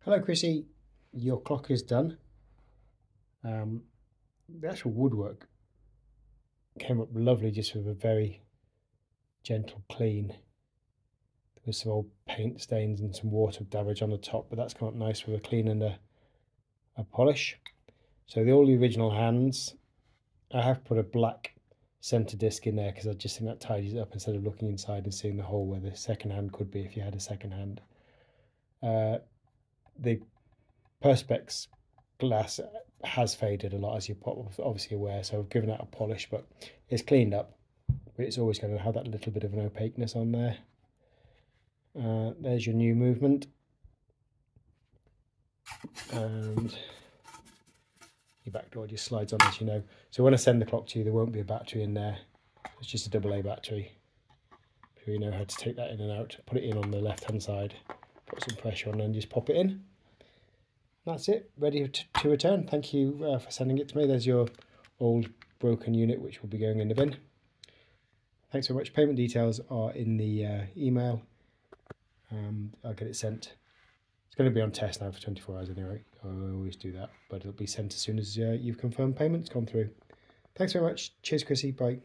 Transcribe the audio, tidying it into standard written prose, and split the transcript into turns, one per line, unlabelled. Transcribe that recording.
Hello Chrissy, your clock is done. The actual woodwork came up lovely just with a very gentle clean. There was some old paint stains and some water damage on the top, but that's come up nice with a clean and a polish. So all the original hands, I have put a black centre disc in there because I just think that tidies it up instead of looking inside and seeing the hole where the second hand could be if you had a second hand. The perspex glass has faded a lot, as you're obviously aware, so I've given that a polish, but it's cleaned up, but it's always going to have that little bit of an opaqueness on there. There's your new movement, and your back door just slides on, as you know. So when I send the clock to you, there won't be a battery in there. It's just a AA battery, so you know how to take that in and out. Put it in on the left hand side, put some pressure on, and just pop it in. That's it, ready to return. Thank you for sending it to me. There's your old broken unit, which will be going in the bin. Thanks very much. Payment details are in the email. I'll get it sent. It's going to be on test now for 24 hours anyway. I always do that, but it'll be sent as soon as you've confirmed payment's gone through. Thanks very much. Cheers, Chrissy. Bye.